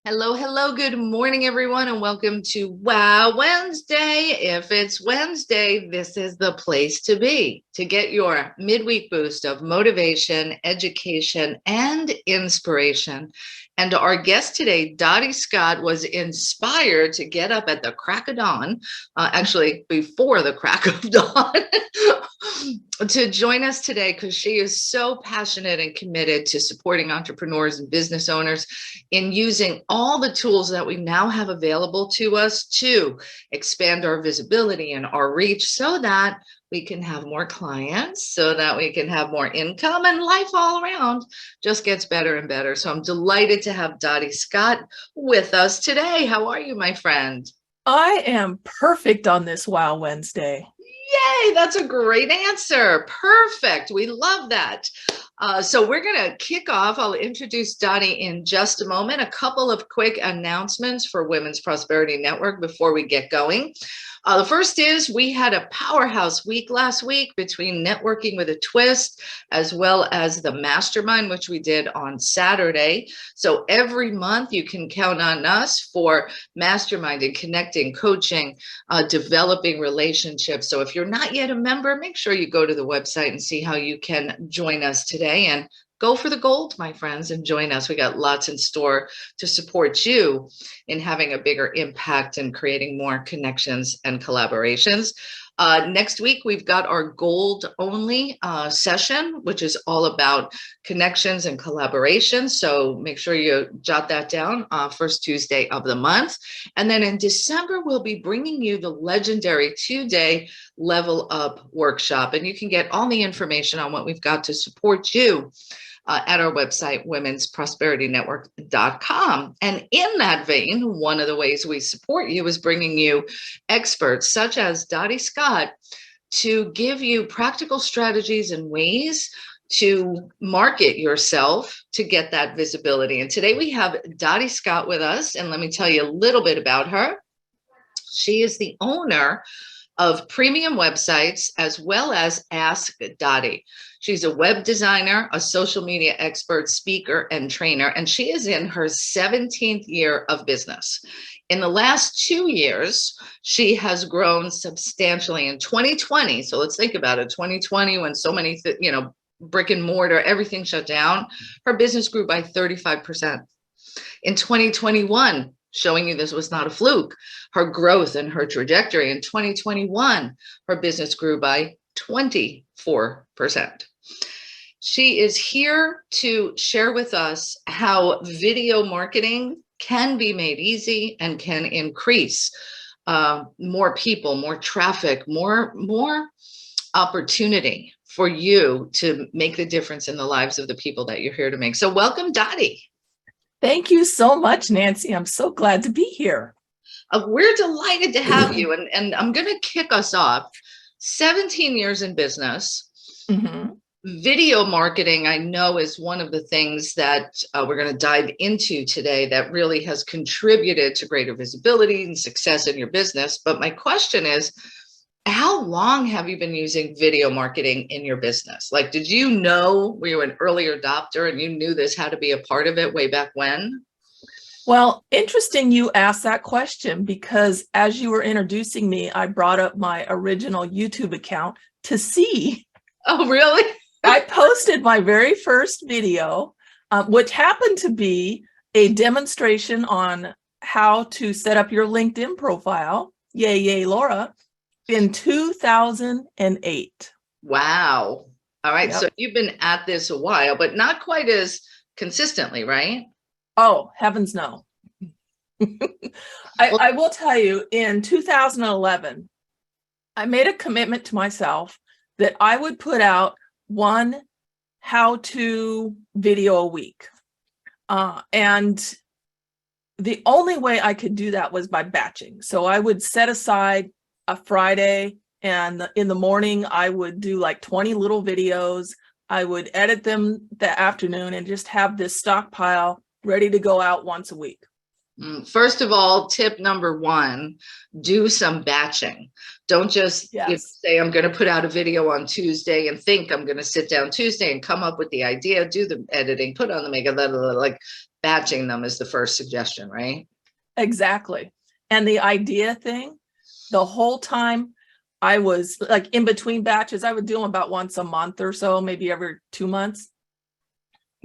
Hello, hello, good morning, everyone, and welcome to Wow Wednesday. If it's Wednesday, this is the place to be to get your midweek boost of motivation, education, and inspiration. And our guest today, Dotty Scott, was inspired to get up at the crack of dawn, actually before the crack of dawn, to join us today because she is so passionate and committed to supporting entrepreneurs and business owners in using all the tools that we now have available to us to expand our visibility and our reach so that we can have more clients, so that we can have more income, and life all around just gets better and better. So I'm delighted to have Dotty Scott with us today. How are you, my friend? I am perfect on this Wow Wednesday. Yay, that's a great answer. Perfect. We love that. So we're going to kick off. I'll introduce Dotty in just a moment. A couple of quick announcements for Women's Prosperity Network before we get going. The first is we had a powerhouse week last week between networking with a twist, as well as the mastermind, which we did on Saturday. So every month you can count on us for masterminding, connecting, coaching, developing relationships. So if you're not yet a member, make sure you go to the website and see how you can join us today and go for the gold, my friends, and join us. We got lots in store to support you in having a bigger impact and creating more connections and collaborations. Next week, we've got our gold only session, which is all about connections and collaboration. So make sure you jot that down, first Tuesday of the month. And then in December, we'll be bringing you the legendary 2-day Level Up workshop. And you can get all the information on what we've got to support you at our website, womensprosperitynetwork.com. And in that vein, one of the ways we support you is bringing you experts such as Dotty Scott to give you practical strategies and ways to market yourself to get that visibility. And today we have Dotty Scott with us, and let me tell you a little bit about her. She is the owner of premium websites as well as Ask Dotty. She's a web designer, a social media expert, speaker, and trainer, and she is in her 17th year of business. In the last 2 years, she has grown substantially. In 2020, so let's think about it, 2020, when so many, brick and mortar, everything shut down, her business grew by 35%. In 2021, showing you this was not a fluke, her growth and her trajectory in 2021, her business grew by 24%. She is here to share with us how video marketing can be made easy and can increase more people, more traffic, more opportunity for you to make the difference in the lives of the people that you're here to make. So welcome, Dotty. Thank you so much, Nancy. I'm so glad to be here. We're delighted to have you. And I'm going to kick us off. 17 years in business. Mm-hmm. Video marketing, I know, is one of the things that we're going to dive into today that really has contributed to greater visibility and success in your business. But my question is, how long have you been using video marketing in your business? Like, did you know, were you an early adopter and you knew this had to be a part of it way back when? Well, interesting you asked that question because as you were introducing me, I brought up my original YouTube account to see. Oh, really? I posted my very first video, which happened to be a demonstration on how to set up your LinkedIn profile. Yay, yay, Laura. In 2008. Wow. All right. Yep. So you've been at this a while, but not quite as consistently, right? Oh, heavens no. I will tell you, in 2011, I made a commitment to myself that I would put out one how-to video a week. And the only way I could do that was by batching. So I would set aside a Friday, and in the morning I would do like 20 little videos. I would edit them that afternoon and just have this stockpile ready to go out once a week. First of all, tip number one, do some batching. Don't just say, I'm going to put out a video on Tuesday and think I'm going to sit down Tuesday and come up with the idea, do the editing, put on the makeup, like batching them is the first suggestion, right? Exactly. And the idea thing, the whole time I was like in between batches, I would do them about once a month or so, maybe every 2 months.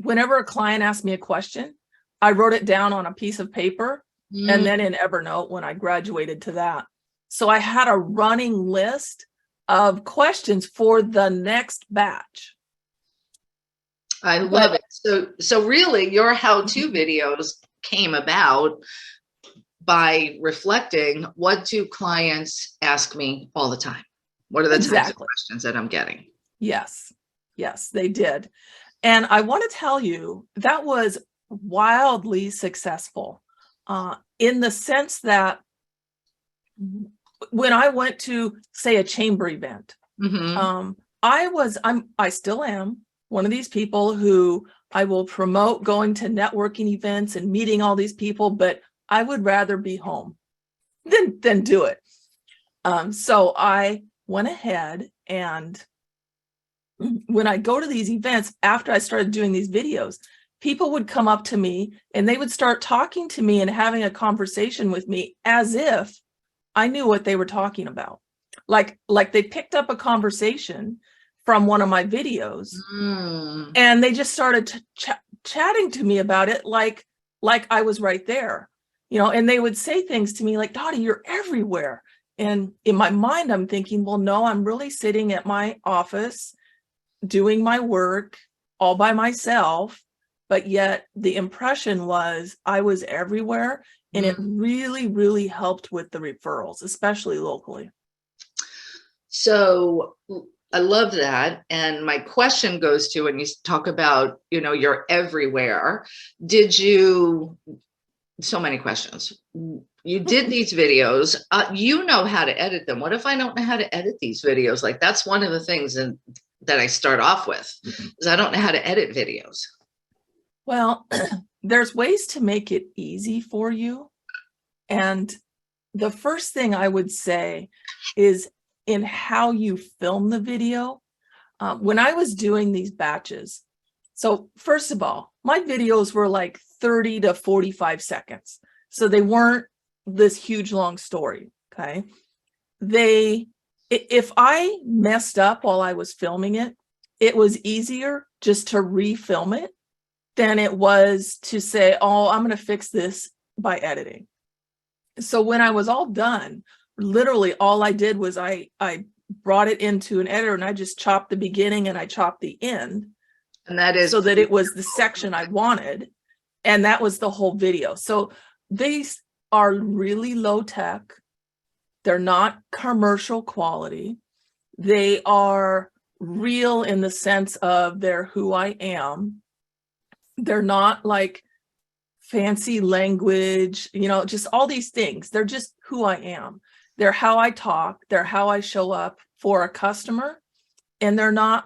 Whenever a client asked me a question, I wrote it down on a piece of paper and then in Evernote when I graduated to that. So I had a running list of questions for the next batch. I love it. So really your how-to videos came about by reflecting, what do clients ask me all the time? What are the types of questions that I'm getting? Yes, they did. And I want to tell you that was wildly successful in the sense that when I went to, say, a chamber event, I still am one of these people who I will promote going to networking events and meeting all these people, but I would rather be home than do it. So I went ahead, and when I go to these events, after I started doing these videos, people would come up to me and they would start talking to me and having a conversation with me as if I knew what they were talking about. Like they picked up a conversation from one of my videos and they just started chatting to me about it like I was right there, and they would say things to me like, Dotty, you're everywhere. And in my mind, I'm thinking, well, no, I'm really sitting at my office doing my work all by myself. But yet the impression was I was everywhere. And it really, really helped with the referrals, especially locally. So I love that. And my question goes to, when you talk about, you're everywhere, so many questions. You did these videos, you know how to edit them. What if I don't know how to edit these videos? Like, that's one of the things that I start off with, is I don't know how to edit videos. Well, there's ways to make it easy for you. And the first thing I would say is in how you film the video. When I was doing these batches, so first of all, my videos were like 30 to 45 seconds. So they weren't this huge long story, okay? If I messed up while I was filming it, it was easier just to refilm it than it was to say, oh, I'm going to fix this by editing. So when I was all done, literally all I did was I brought it into an editor and I just chopped the beginning and I chopped the end. And that is so that it was the section I wanted. And that was the whole video. So these are really low tech. They're not commercial quality. They are real in the sense of they're who I am. They're not like fancy language, just all these things. They're just who I am. They're how I talk. They're how I show up for a customer. And they're not,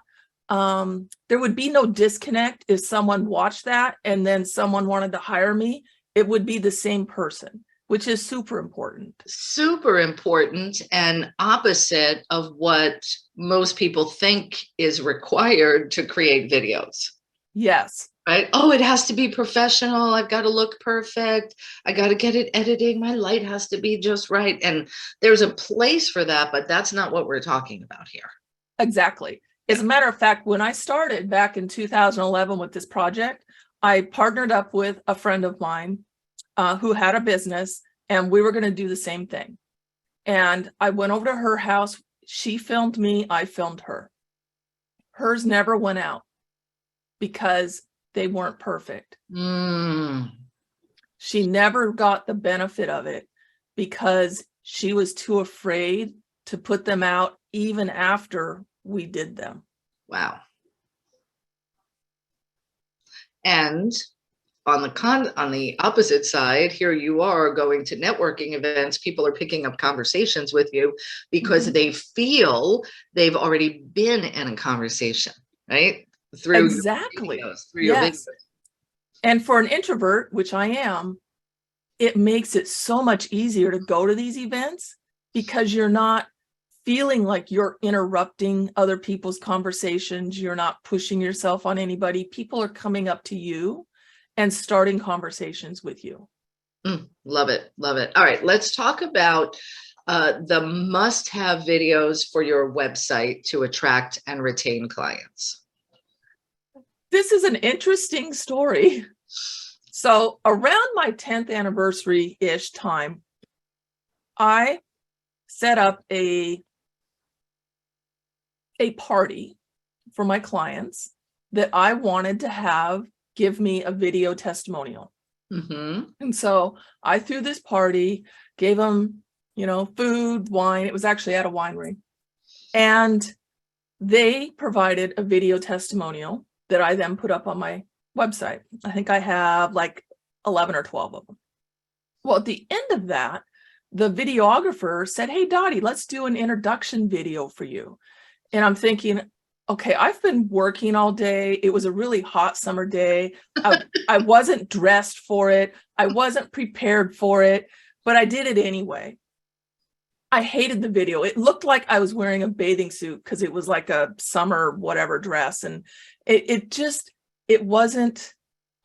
there would be no disconnect if someone watched that and then someone wanted to hire me. It would be the same person, which is super important. Super important, and opposite of what most people think is required to create videos. Yes. Right? Oh, it has to be professional. I've got to look perfect. I got to get it editing. My light has to be just right. And there's a place for that, but that's not what we're talking about here. Exactly. As a matter of fact, when I started back in 2011 with this project, I partnered up with a friend of mine who had a business, and we were going to do the same thing. And I went over to her house. She filmed me. I filmed her. Hers never went out because they weren't perfect. She never got the benefit of it because she was too afraid to put them out even after we did them. Wow. And on the opposite side, here you are going to networking events. People are picking up conversations with you because they feel they've already been in a conversation, right? Through exactly your videos, through your videos. And for an introvert, which I am, it makes it so much easier to go to these events because you're not feeling like you're interrupting other people's conversations. You're not pushing yourself on anybody. People are coming up to you and starting conversations with you. Love it. Love it. All right. Let's talk about the must-have videos for your website to attract and retain clients. This is an interesting story. So around my 10th anniversary-ish time, I set up a party for my clients that I wanted to have give me a video testimonial. And so I threw this party, gave them, food, wine. It was actually at a winery. And they provided a video testimonial that I then put up on my website. I think I have like 11 or 12 of them. Well, at the end of that, the videographer said, "Hey, Dottie, let's do an introduction video for you." And I'm thinking, okay, I've been working all day. It was a really hot summer day. I wasn't dressed for it. I wasn't prepared for it, but I did it anyway. I hated the video. It looked like I was wearing a bathing suit because it was like a summer whatever dress. And it wasn't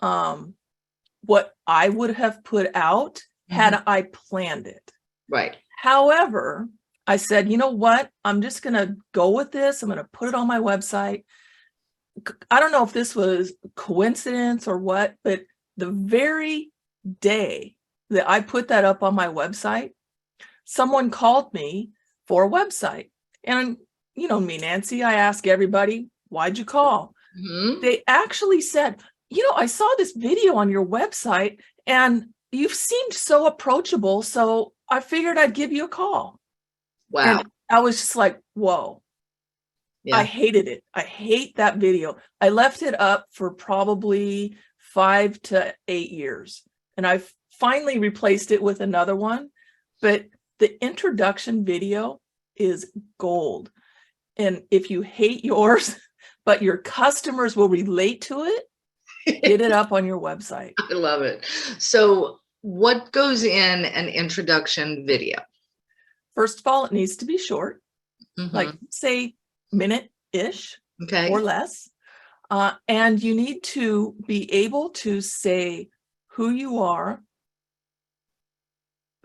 what I would have put out had I planned it. Right. However, I said, you know what? I'm just going to go with this. I'm going to put it on my website. I don't know if this was coincidence or what, but the very day that I put that up on my website, someone called me for a website. And you know me, Nancy, I ask everybody, why'd you call? They actually said, I saw this video on your website and you've seemed so approachable. So I figured I'd give you a call. Wow. And I was just like, whoa. Yeah. I hated it. I hate that video. I left it up for probably 5 to 8 years. And I finally replaced it with another one. But the introduction video is gold. And if you hate yours, but your customers will relate to it, get it up on your website. I love it. So what goes in an introduction video? First of all, it needs to be short, like say minute-ish or less. And you need to be able to say who you are.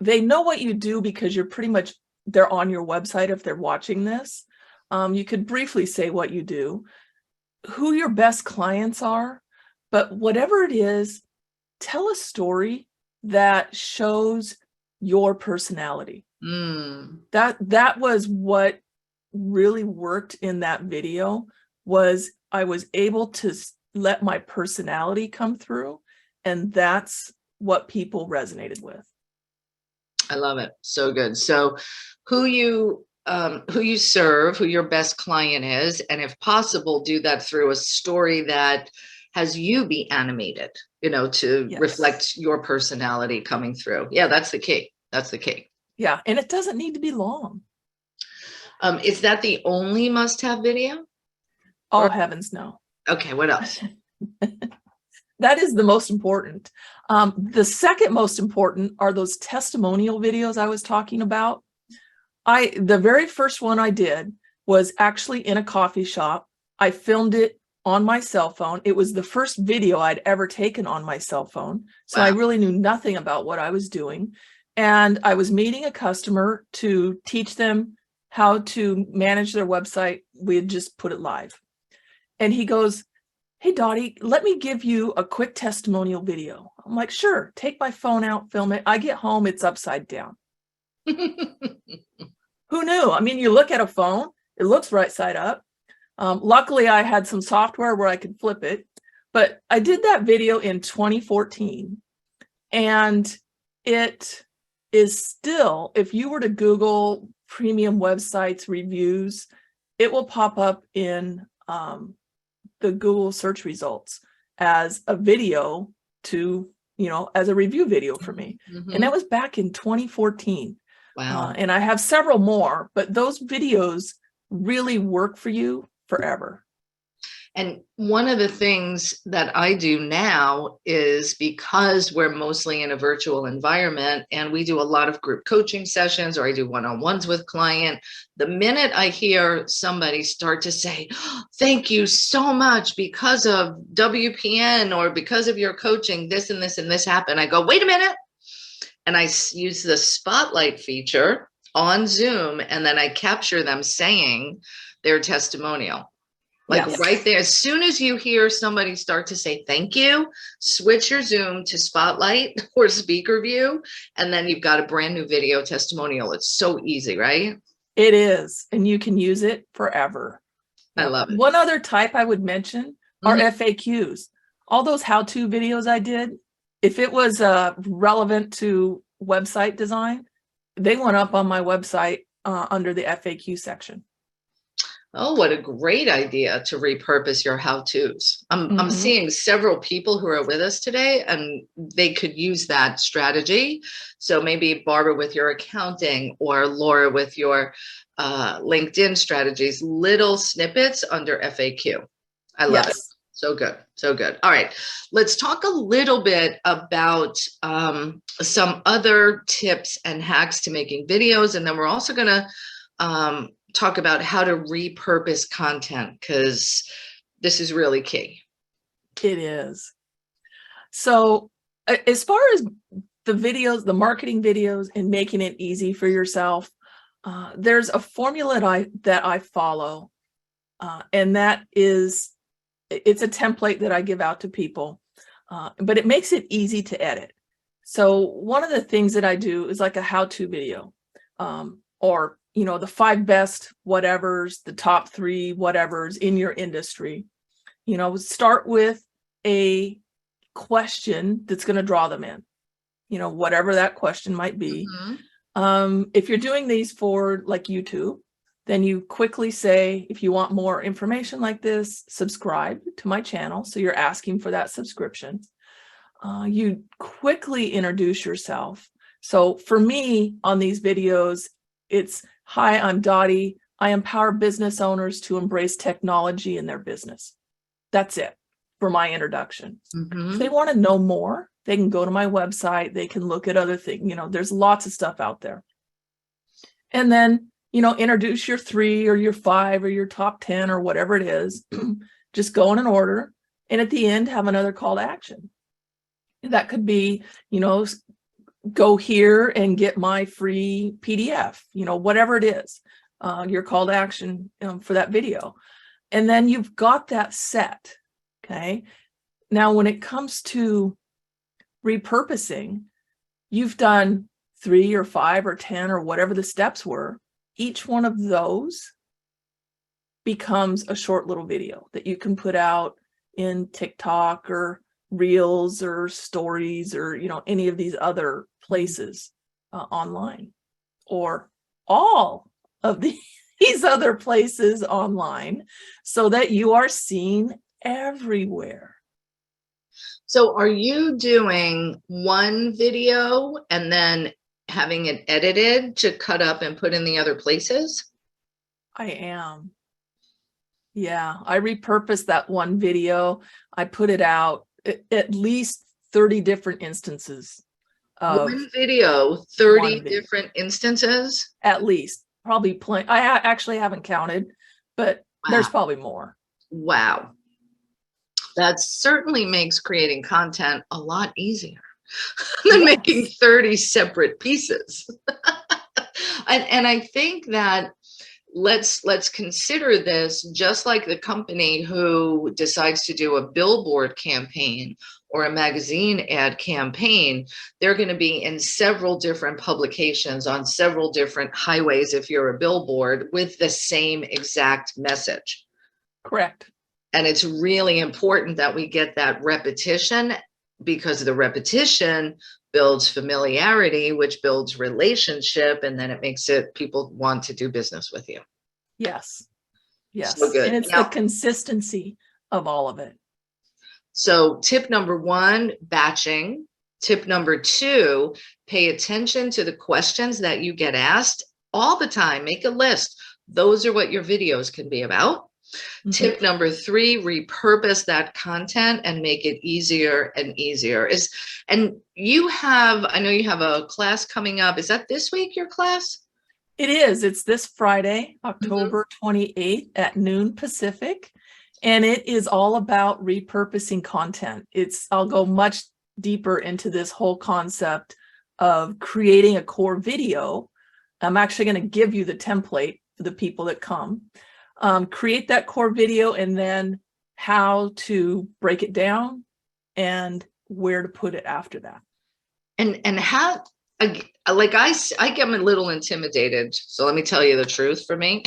They know what you do because they're on your website if they're watching this. You could briefly say what you do, who your best clients are, but whatever it is, tell a story that shows your personality. That was what really worked in that video, was I was able to let my personality come through, and that's what people resonated with. I love it. So good. So who you serve, who your best client is, and if possible, do that through a story that has you be animated, to reflect your personality coming through. Yeah, that's the key. That's the key. Yeah. And it doesn't need to be long. Is that the only must-have video? Oh, heavens, no. Okay. What else? That is the most important. The second most important are those testimonial videos I was talking about. The very first one I did was actually in a coffee shop. I filmed it on my cell phone. It was the first video I'd ever taken on my cell phone. So I really knew nothing about what I was doing. And I was meeting a customer to teach them how to manage their website. We had just put it live. And he goes, "Hey, Dottie, let me give you a quick testimonial video." I'm like, "Sure, take my phone out, film it." I get home, it's upside down. Who knew? I mean, you look at a phone, it looks right side up. Luckily, I had some software where I could flip it. But I did that video in 2014. And it is still, if you were to Google premium websites reviews, it will pop up in the Google search results as a video as a review video for me. And that was back in 2014. Wow. And I have several more, but those videos really work for you forever. And one of the things that I do now is, because we're mostly in a virtual environment and we do a lot of group coaching sessions, or I do one-on-ones with client, the minute I hear somebody start to say, "Oh, thank you so much, because of WPN or because of your coaching, this and this and this happened," I go, "Wait a minute." And I use the spotlight feature on Zoom, and then I capture them saying their testimonial. Like Yes. right there, as soon as you hear somebody start to say thank you, switch your Zoom to spotlight or speaker view, and then you've got a brand new video testimonial. It's so easy, right? It is, and you can use it forever. I love it. One other type I would mention are Mhm. FAQs. All those how-to videos I did, if it was relevant to website design, they went up on my website under the FAQ section. Oh, what a great idea to repurpose your how-tos. I'm seeing several people who are with us today, and they could use that strategy. So maybe Barbara with your accounting, or Laura with your LinkedIn strategies, little snippets under FAQ. I love it. So good. So good. All right. Let's talk a little bit about some other tips and hacks to making videos. And then we're also going to talk about how to repurpose content, because this is really key. It is. So as far as the videos, the marketing videos, and making it easy for yourself, there's a formula that I follow, and that is, it's a template that I give out to people, but it makes it easy to edit. So one of the things that I do is like a how-to video, or the 5 best whatevers, the top 3 whatevers in your industry. Start with a question that's going to draw them in, whatever that question might be. If you're doing these for like YouTube, then you quickly say, if you want more information like this, subscribe to my channel. So you're asking for that subscription. You quickly introduce yourself. So for me on these videos, it's, "Hi, I'm Dotty. I empower business owners to embrace technology in their business." That's it for my introduction. If they want to know more, they can go to my website. They can look at other things. There's lots of stuff out there. And then, introduce your 3 or your 5 or your top 10 or whatever it is. Just go in an order. And at the end, have another call to action. That could be, go here and get my free PDF, whatever it is, your call to action for that video. And then you've got that set. Okay. Now, when it comes to repurposing, you've done 3 or 5 or 10 or whatever the steps were. Each one of those becomes a short little video that you can put out in TikTok or Reels or Stories or, any of these other places online, or all of these other places online, so that you are seen everywhere. So are you doing one video and then having it edited to cut up and put in the other places? I am. Yeah, I repurposed that one video. I put it out at least 30 different instances. One video, 30 different instances? At least, probably plenty. I actually haven't counted, but there's probably more. Wow. That certainly makes creating content a lot easier than making 30 separate pieces. And I think that let's consider this just like the company who decides to do a billboard campaign or a magazine ad campaign. They're going to be in several different publications on several different highways if you're a billboard with the same exact message. Correct. And it's really important that we get that repetition, because the repetition builds familiarity, which builds relationship, and then it makes it people want to do business with you. Yes. Yes. So good. And it's the consistency of all of it. So tip number 1, batching. Tip number 2, pay attention to the questions that you get asked all the time. Make a list. Those are what your videos can be about. Tip number 3, repurpose that content and make it easier and easier. And you have, I know you have a class coming up. Is that this week, your class? It is. It's this Friday, October 28th at noon Pacific. And it is all about repurposing content. I'll go much deeper into this whole concept of creating a core video. I'm actually going to give you the template for the people that come. Create that core video and then how to break it down and where to put it after that. And how, like I get a little intimidated. So let me tell you the truth for me.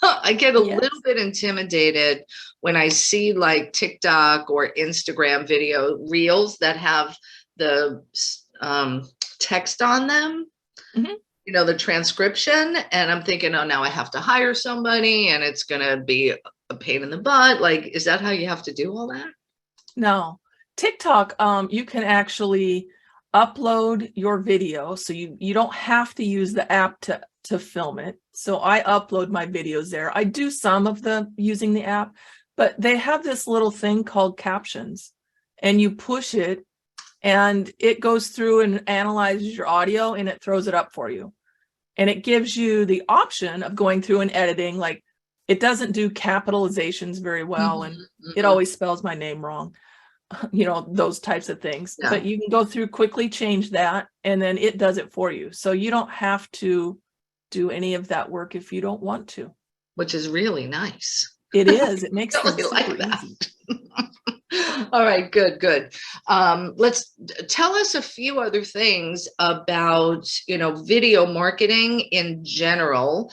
I get a little bit intimidated when I see like TikTok or Instagram video reels that have the text on them, you know, the transcription. And I'm thinking, oh, now I have to hire somebody and it's going to be a pain in the butt. Like, is that how you have to do all that? No. TikTok, you can actually upload your video. So you don't have to use the app to film it. So I upload my videos there. I do some of the using the app, but they have this little thing called captions, and you push it and it goes through and analyzes your audio and it throws it up for you. And it gives you the option of going through and editing. Like, it doesn't do capitalizations very well, and it always spells my name wrong, you know, those types of things. Yeah. But you can go through, quickly change that, and then it does it for you. So you don't have to do any of that work if you don't want to. Which is really nice. It is. It makes really things like super that. easy. All right, good. Let's tell us a few other things about, you know, video marketing in general.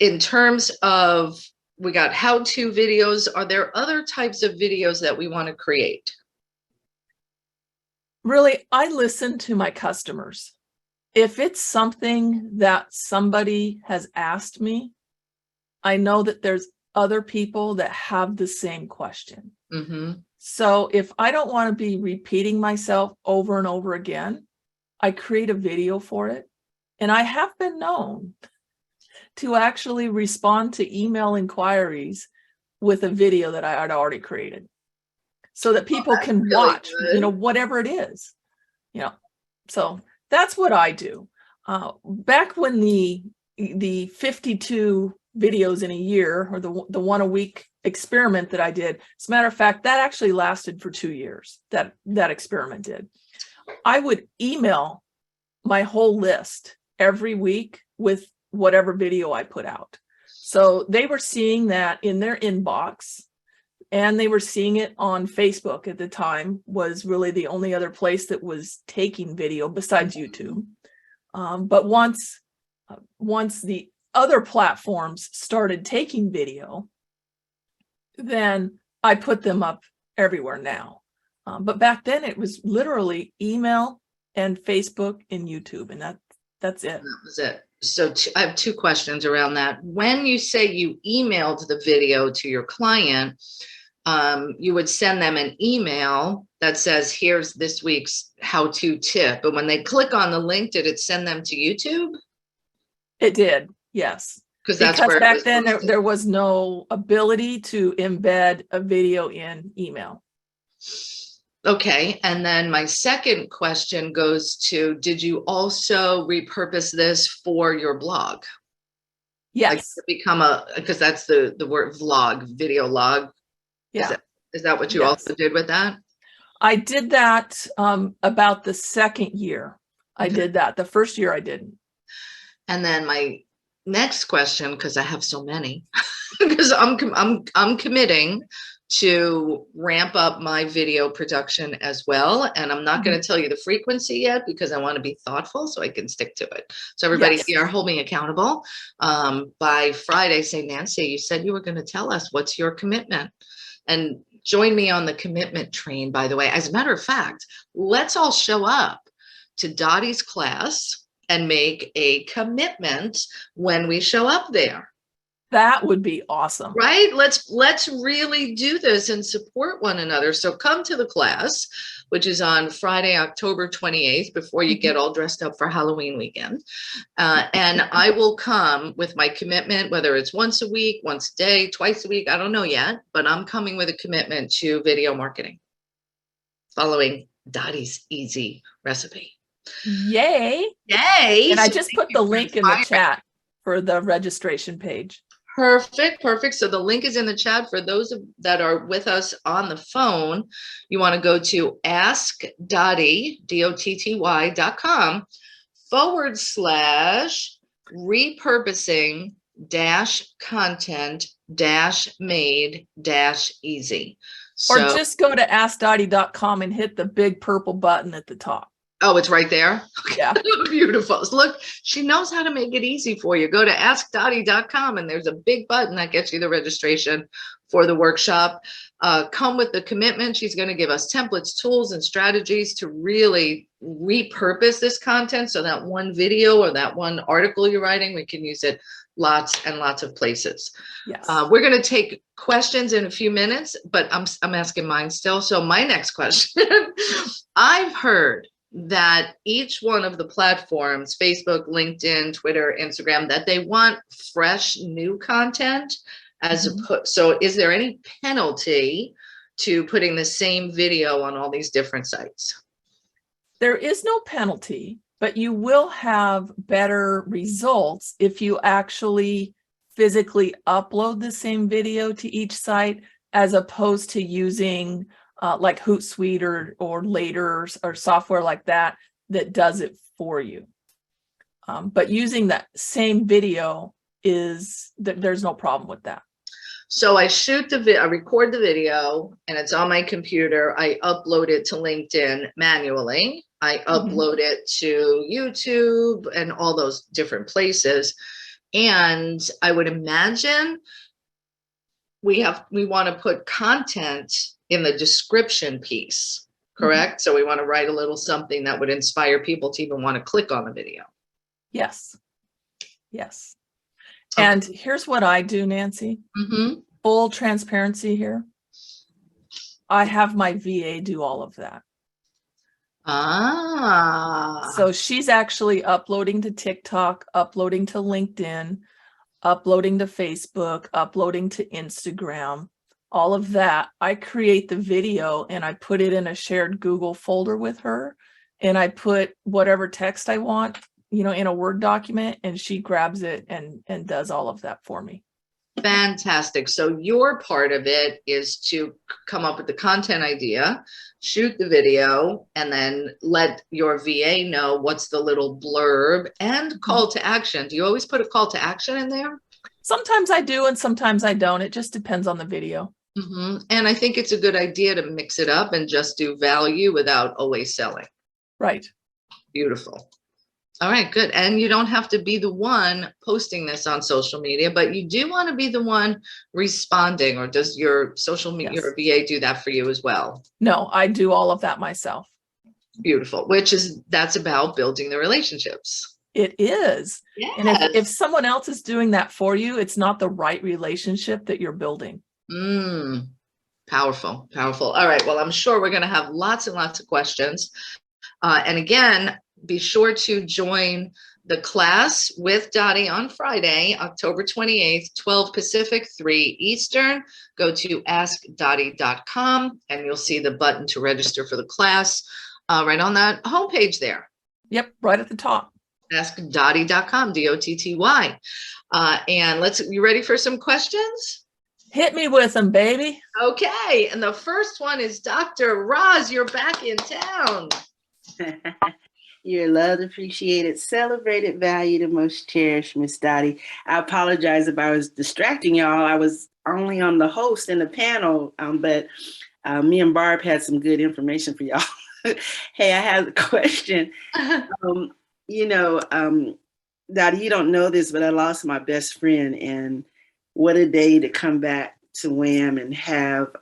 In terms of, we got how-to videos. Are there other types of videos that we want to create? Really, I listen to my customers. If it's something that somebody has asked me, I know that there's other people that have the same question. So if I don't want to be repeating myself over and over again, I create a video for it. And I have been known to actually respond to email inquiries with a video that I had already created, so that people can really watch, you know, whatever it is, you know. So that's what I do. Back when the 52 videos in a year, or the one a week experiment that I did, as a matter of fact, that actually lasted for 2 years. That experiment did. I would email my whole list every week with whatever video I put out. So they were seeing that in their inbox, and they were seeing it on Facebook. At the time, was really the only other place that was taking video besides YouTube. But once the other platforms started taking video, then I put them up everywhere now. But back then it was literally email and Facebook and YouTube, and that's it. That was it. So I have 2 questions around that. When you say you emailed the video to your client, you would send them an email that says, here's this week's how-to tip. But when they click on the link, did it send them to YouTube? It did, yes. Because back then there was no ability to embed a video in email. Okay. And then my second question goes to, did you also repurpose this for your blog? Yes. Like to become because that's the word vlog, video log. Yeah. Is that what you also did with that? I did that about the second year. I did that. The first year I didn't. And then my next question, because I have so many, because I'm committing to ramp up my video production as well. And I'm not going to tell you the frequency yet, because I want to be thoughtful so I can stick to it. So everybody here, hold me accountable. By Friday, say, Nancy, you said you were going to tell us what's your commitment. And join me on the commitment train, by the way. As a matter of fact, let's all show up to Dottie's class and make a commitment when we show up there. That would be awesome. Right? Let's really do this and support one another. So come to the class, which is on Friday, October 28th, before you get all dressed up for Halloween weekend. And I will come with my commitment, whether it's once a week, once a day, twice a week, I don't know yet, but I'm coming with a commitment to video marketing, following Dottie's easy recipe. Yay. Yay. And I So just thank put you the for link in the inspiring. chat for the registration page. Perfect, perfect. So the link is in the chat for those that are with us on the phone. You want to go to askdotty, DOTTY.com/repurposing content made easy. Or So, just go to askdotty.com and hit the big purple button at the top. oh, it's right there. Yeah. Beautiful. Look, she knows how to make it easy for you. Go to askdotty.com and there's a big button that gets you the registration for the workshop. Come with the commitment. She's going to give us templates, tools, and strategies to really repurpose this content so that one video or that one article you're writing, we can use it lots and lots of places. Yes. We're going to take questions in a few minutes, but I'm asking mine still. So my next question, I've heard that each one of the platforms, Facebook, LinkedIn, Twitter, Instagram, that they want fresh new content so is there any penalty to putting the same video on all these different sites? There is no penalty, but you will have better results if you actually physically upload the same video to each site, as opposed to using like Hootsuite or Later or software like that does it for you. But using that same video there's no problem with that. So I I record the video and it's on my computer. I upload it to LinkedIn manually. I upload it to YouTube and all those different places. And I would imagine we want to put content in the description piece, correct? So we want to write a little something that would inspire people to even want to click on the video. Yes. Yes. Okay. And here's what I do, Nancy. Full transparency here. I have my VA do all of that. So she's actually uploading to TikTok, uploading to LinkedIn, uploading to Facebook, uploading to Instagram, all of that. I create the video and I put it in a shared Google folder with her, and I put whatever text I want, in a Word document, and she grabs it and does all of that for me. Fantastic. So your part of it is to come up with the content idea, shoot the video, and then let your VA know what's the little blurb and call to action. Do you always put a call to action in there? Sometimes I do, and sometimes I don't. It just depends on the video. And I think it's a good idea to mix it up and just do value without always selling. Right. Beautiful. All right, good. And you don't have to be the one posting this on social media, but you do want to be the one responding, or does your social media, your VA do that for you as well? No, I do all of that myself. Beautiful. That's about building the relationships. It is. Yes. And if someone else is doing that for you, it's not the right relationship that you're building. Powerful, powerful. All right. Well, I'm sure we're going to have lots and lots of questions. And again, be sure to join the class with Dotty on Friday, October 28th, 12 Pacific, 3 Eastern. Go to askdotty.com and you'll see the button to register for the class right on that homepage there. Yep, right at the top. Askdotty.com, DOTTY. And you ready for some questions? Hit me with them, baby. Okay, and the first one is Dr. Roz, you're back in town. You're loved, appreciated, celebrated, valued, and most cherished, Miss Dotty. I apologize if I was distracting y'all. I was only on the host and the panel, but me and Barb had some good information for y'all. Hey, I have a question. Dotty, you don't know this, but I lost my best friend, and what a day to come back to Wham and have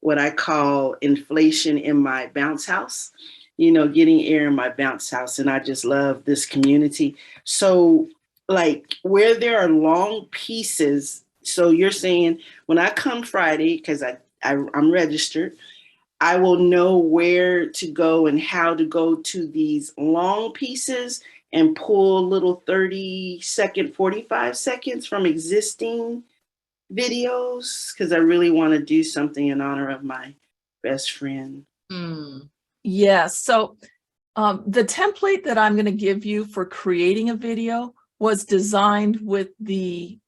what I call inflation in my bounce house. Getting air in my bounce house. And I just love this community. So like where there are long pieces. So you're saying when I come Friday, because I'm registered, I will know where to go and how to go to these long pieces and pull little 30-second, 45 seconds from existing videos, because I really want to do something in honor of my best friend. Yes. So the template that I'm going to give you for creating a video was designed with the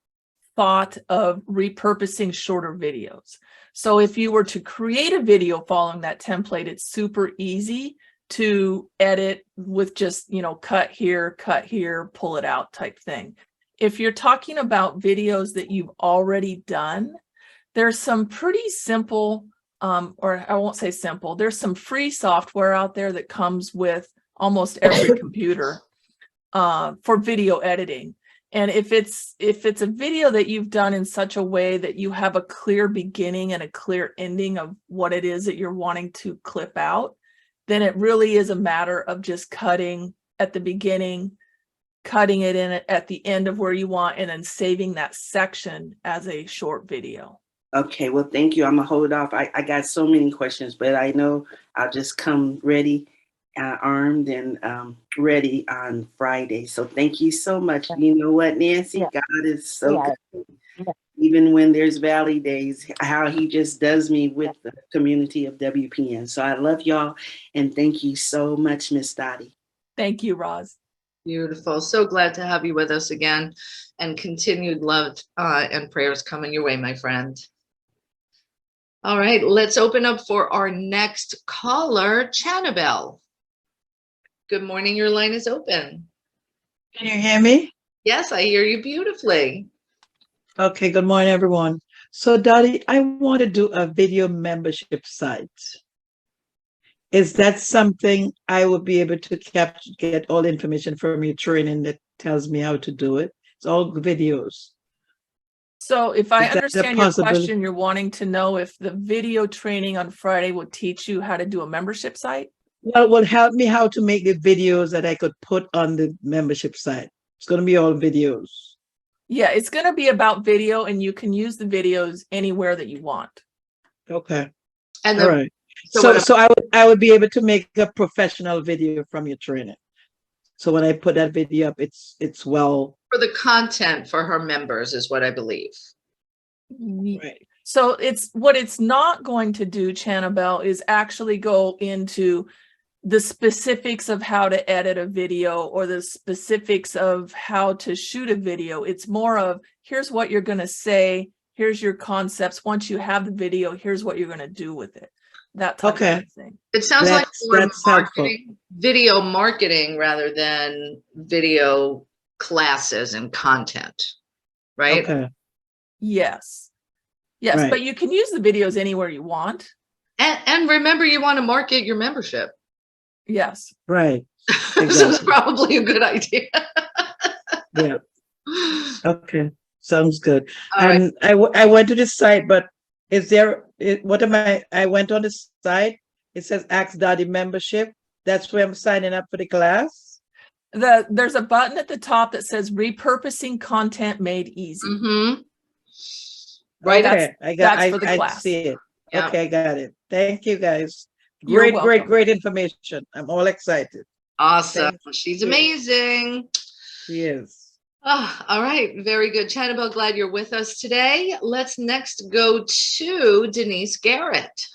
thought of repurposing shorter videos. So if you were to create a video following that template, it's super easy to edit with just, cut here, pull it out type thing. If you're talking about videos that you've already done, there's some pretty simple, or I won't say simple, there's some free software out there that comes with almost every computer for video editing. And if it's a video that you've done in such a way that you have a clear beginning and a clear ending of what it is that you're wanting to clip out, then it really is a matter of just cutting at the beginning, cutting it in at the end of where you want, and then saving that section as a short video. Okay, well, thank you. I'm gonna hold off. I got so many questions, but I know I'll just come ready, armed and ready on Friday. So thank you so much. You know what, Nancy? Yeah. God is so good. Yeah. Even when there's valley days, how he just does me with the community of WPN. So I love y'all, and thank you so much, Miss Dotty. Thank you, Roz. Beautiful. So glad to have you with us again, and continued love and prayers coming your way, my friend. All right, let's open up for our next caller, Chanabelle. Good morning. Your line is open. Can you hear me? Yes, I hear you beautifully. Okay, good morning, everyone. So, Dottie, I want to do a video membership site. Is that something I will be able to get all the information from your training that tells me how to do it? It's all videos. So if I Is that a understand your possibility? question, you're wanting to know if the video training on Friday will teach you how to do a membership site? Well, it will help me how to make the videos that I could put on the membership site. It's going to be all videos. Yeah, it's going to be about video, and you can use the videos anywhere that you want. Okay. And All the, right. so So I would be able to make a professional video from your training. So when I put that video up, it's well. for the content for her members is what I believe. Right. So what it's not going to do, Chanabelle, is actually go into the specifics of how to edit a video or the specifics of how to shoot a video. It's more of, here's what you're going to say, here's your concepts. Once you have the video, here's what you're going to do with it. That type of thing. It sounds like more that's marketing, video marketing rather than video classes and content, right? Okay. Yes. Yes, Right. but you can use the videos anywhere you want. And remember, you want to market your membership. Yes. Right. So it's Exactly. probably a good idea. Yeah. Okay. Sounds good. All right. And I went to this site, but is there, I went on the site, it says Ask Dotty membership. That's where I'm signing up for the class. There's a button at the top that says repurposing content made easy. Mm-hmm. Right. Okay. That's for the I class. see it. Yeah. Okay, I got it. Thank you guys. You're Great welcome. information. I'm all excited. Awesome. Thank She's you. amazing. She is. Oh, all right. Very good. Chanabelle, glad you're with us today. Let's next go to Denise Garrett.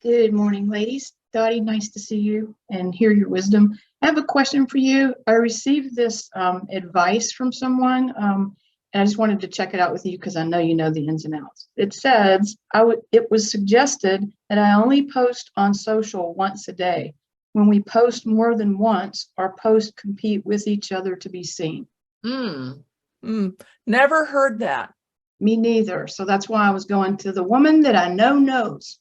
Good morning, ladies. Dottie, nice to see you and hear your wisdom. I have a question for you. I received this advice from someone, and I just wanted to check it out with you because I know you know the ins and outs. It says, it was suggested that I only post on social once a day. When we post more than once, our posts compete with each other to be seen. Never heard that. Me neither. So that's why I was going to the woman that I know knows.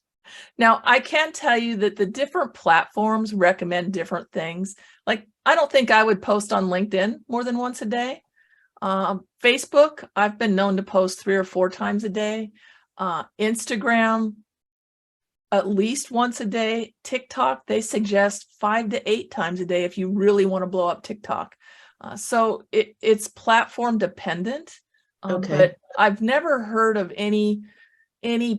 Now, I can tell you that the different platforms recommend different things. Like, I don't think I would post on LinkedIn more than once a day. Facebook, I've been known to post 3 or 4 times a day. Instagram, at least once a day. TikTok, they suggest 5 to 8 times a day if you really want to blow up TikTok. So it's platform dependent. Okay. But I've never heard of any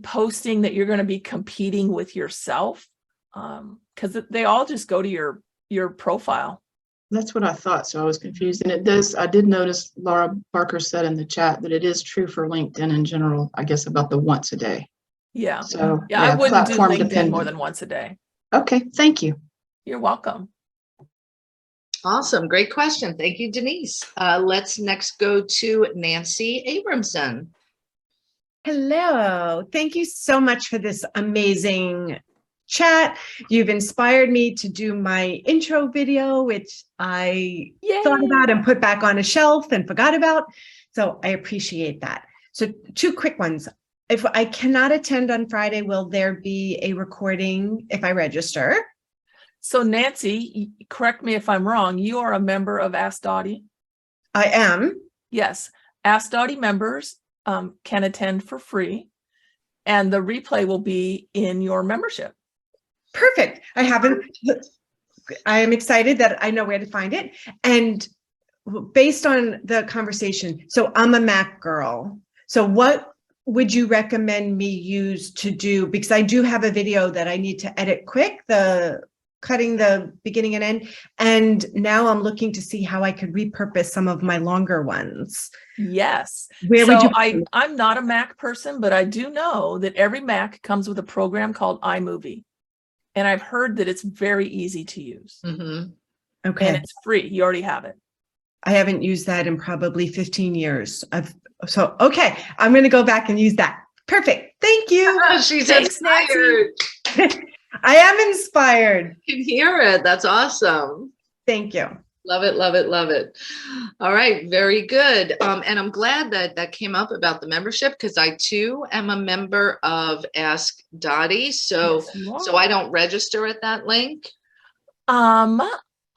posting that you're going to be competing with yourself, because they all just go to your profile. That's what I thought. So I was confused. And it does, I did notice Laura Barker said in the chat that it is true for LinkedIn in general, I guess about the once a day. Yeah. So Yeah, I wouldn't do platform LinkedIn dependent. more than once a day. Okay, thank you. You're welcome. Awesome. Great question. Thank you, Denise. Let's next go to Nancy Abramson. Hello. Thank you so much for this amazing chat. You've inspired me to do my intro video, which I thought about and put back on a shelf and forgot about. So I appreciate that. So 2 quick ones. If I cannot attend on Friday, will there be a recording if I register? So Nancy, correct me if I'm wrong, you are a member of Ask Dotty? I am. Yes. Ask Dotty members can attend for free, and the replay will be in your membership. Perfect. I am excited that I know where to find it. And based on the conversation, so I'm a Mac girl. So what would you recommend me use to do? Because I do have a video that I need to edit quick, cutting the beginning and end. And now I'm looking to see how I could repurpose some of my longer ones. Yes. Where would you? I'm not a Mac person, but I do know that every Mac comes with a program called iMovie. And I've heard that it's very easy to use. Mm-hmm. Okay. And it's free. You already have it. I haven't used that in probably 15 years. Okay, I'm going to go back and use that. Perfect. Thank you. Oh, she's Thanks, inspired. I am inspired. You can hear it. That's awesome. Thank you. Love it, love it, love it. All right, very good. And I'm glad that came up about the membership, because I too am a member of Ask Dotty. So I don't register at that link.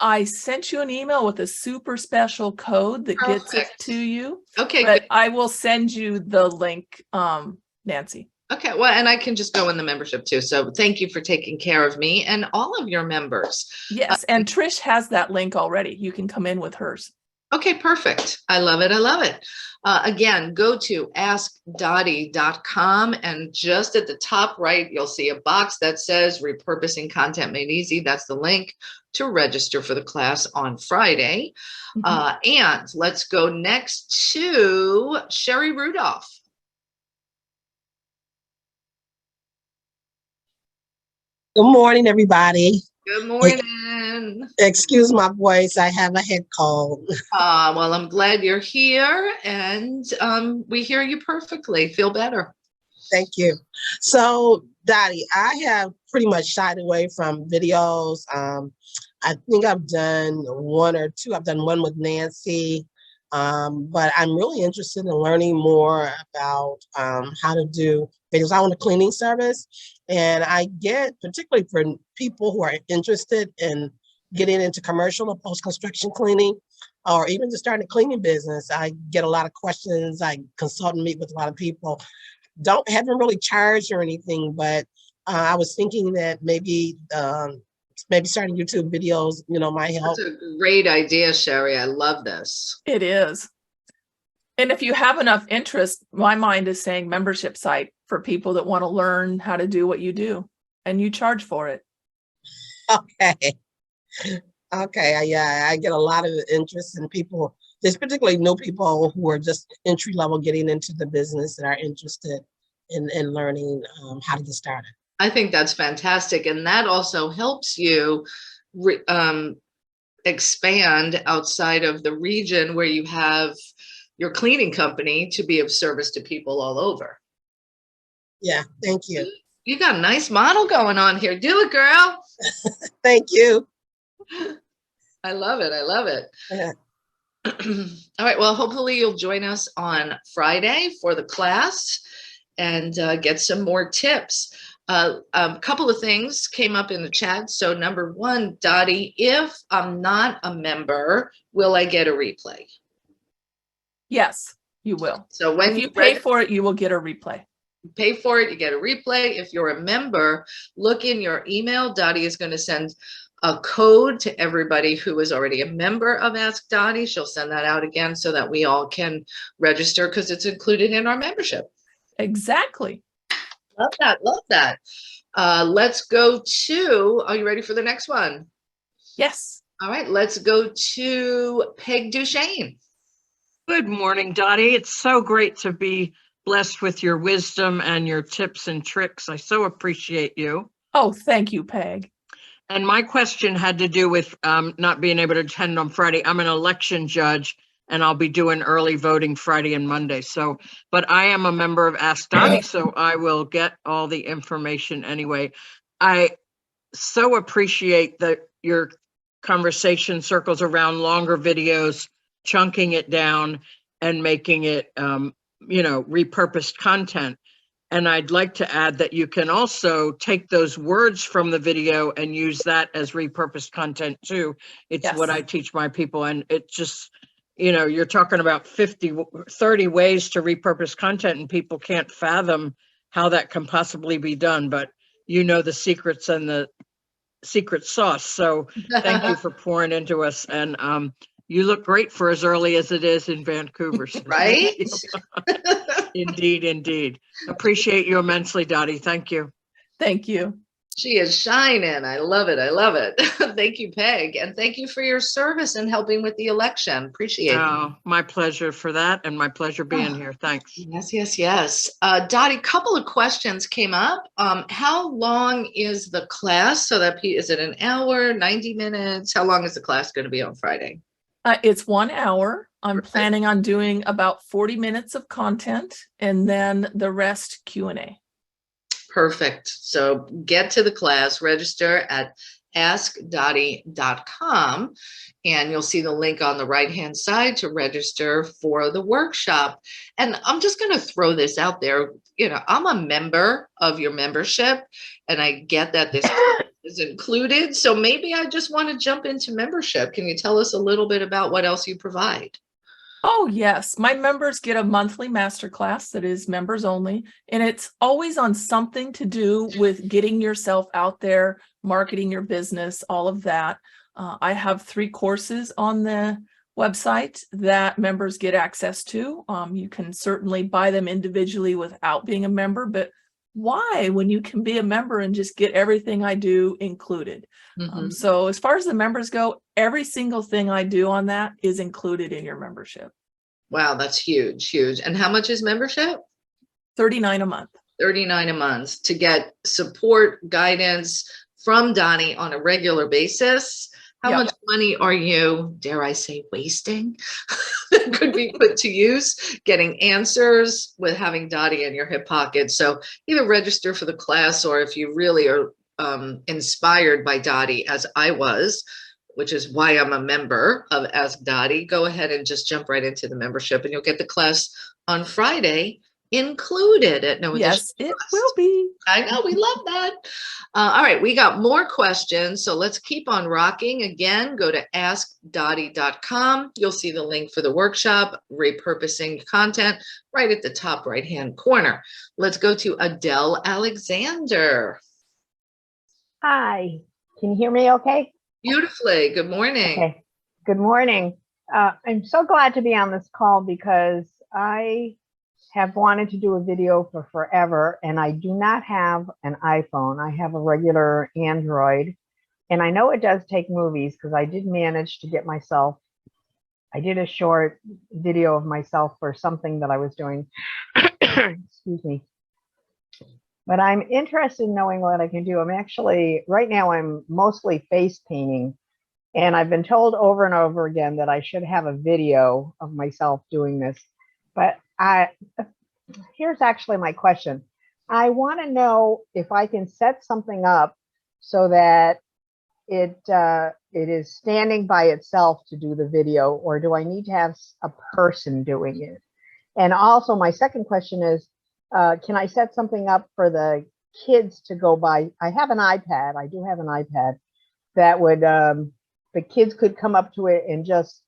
I sent you an email with a super special code that gets it to you. Okay, but good. I will send you the link, Nancy. Okay, well, and I can just go in the membership too. So thank you for taking care of me and all of your members. Yes, and Trish has that link already. You can come in with hers. Okay, perfect. I love it. I love it. Again, go to askdotty.com, and just at the top right, you'll see a box that says Repurposing Content Made Easy. That's the link to register for the class on Friday. And let's go next to Sherry Rudolph. Good morning, everybody. Good morning. Excuse my voice. I have a head cold. Well, I'm glad you're here, and we hear you perfectly. Feel better. Thank you. So, Dotty, I have pretty much shied away from videos. I think I've done 1 or 2. I've done one with Nancy, but I'm really interested in learning more about how to do videos. I own a cleaning service, and I get, particularly for people who are interested in getting into commercial or post-construction cleaning, or even just starting a cleaning business, I get a lot of questions. I consult and meet with a lot of people. Haven't really charged or anything, but I was thinking that maybe starting YouTube videos, might help. That's a great idea, Sherry. I love this. It is. And if you have enough interest, my mind is saying membership site for people that want to learn how to do what you do, and you charge for it. Okay. Yeah, I get a lot of interest in people. There's particularly new people who are just entry level getting into the business that are interested in learning how to get started. I think that's fantastic. And that also helps you expand outside of the region where you have your cleaning company to be of service to people all over. Yeah, thank you. You got a nice model going on here. Do it, girl. Thank you. I love it. I love it. Yeah. All right. Well, hopefully you'll join us on Friday for the class and get some more tips. A couple of things came up in the chat. So number 1, Dotty, if I'm not a member, will I get a replay? Yes, you will. So when if you pay for it, you will get a replay. You pay for it, you get a replay. If you're a member, look in your email. Dotty is going to send a code to everybody who is already a member of Ask Dotty. She'll send that out again so that we all can register because it's included in our membership. Exactly. Love that. Love that. Let's go to, are you ready for the next one? Yes. All right, let's go to Peg Duchesne. Good morning, Dottie. It's so great to be blessed with your wisdom and your tips and tricks. I so appreciate you. Oh, thank you, Peg. And my question had to do with not being able to attend on Friday. I'm an election judge and I'll be doing early voting Friday and Monday. So, but I am a member of Ask Dottie, so I will get all the information anyway. I so appreciate that your conversation circles around longer videos, chunking it down and making it, repurposed content. And I'd like to add that you can also take those words from the video and use that as repurposed content too. It's Yes. what I teach my people. And it just, you're talking about 30 ways to repurpose content and people can't fathom how that can possibly be done. But the secrets and the secret sauce. So thank you for pouring into us. And you look great for as early as it is in Vancouver. So Right? Indeed, indeed. Appreciate you immensely, Dottie. Thank you. Thank you. She is shining. I love it. I love it. Thank you, Peg. And thank you for your service and helping with the election. Appreciate it. Oh, my pleasure for that. And my pleasure being here. Thanks. Yes, yes, yes. Dottie, couple of questions came up. How long is the class? So that is it an hour, 90 minutes? How long is the class going to be on Friday? It's 1 hour. I'm Perfect. planning on doing about 40 minutes of content and then the rest Q&A. Perfect. So get to the class, register at askdotty.com, and you'll see the link on the right-hand side to register for the workshop. And I'm just going to throw this out there. I'm a member of your membership, and I get that this is included. So maybe I just want to jump into membership. Can you tell us a little bit about what else you provide? Oh, yes. My members get a monthly masterclass that is members only, and it's always on something to do with getting yourself out there, marketing your business, all of that. I have 3 courses on the website that members get access to. You can certainly buy them individually without being a member, but why when you can be a member and just get everything I do included? So as far as the members go, every single thing I do on that is included in your membership. Wow, that's huge, huge. And how much is membership? $39 a month. $39 a month to get support, guidance from Dottie on a regular basis. How much money are you, dare I say, wasting that could be put to use getting answers with having Dottie in your hip pocket? So either register for the class, or if you really are inspired by Dottie, as I was, which is why I'm a member of Ask Dottie, go ahead and just jump right into the membership, and you'll get the class on Friday included at no additional Yes, it cost. will be. I know, we love that. All right, we got more questions, so let's keep on rocking. Again, go to askdotty.com. You'll see the link for the workshop, repurposing content, right at the top right-hand corner. Let's go to Adele Alexander. Hi, can you hear me okay? Beautifully. Good morning. Okay, good morning. I'm so glad to be on this call because I have wanted to do a video for forever, and I do not have an iPhone. I have a regular Android, and I know it does take movies because I did manage to get myself, I did a short video of myself for something that I was doing. Excuse me. But I'm interested in knowing what I can do. Right now I'm mostly face painting, and I've been told over and over again that I should have a video of myself doing this. But here's actually my question. I want to know if I can set something up so that it is standing by itself to do the video, or do I need to have a person doing it? And also my second question is, can I set something up for the kids to go by? I have an iPad. I do have an iPad that would, the kids could come up to it and just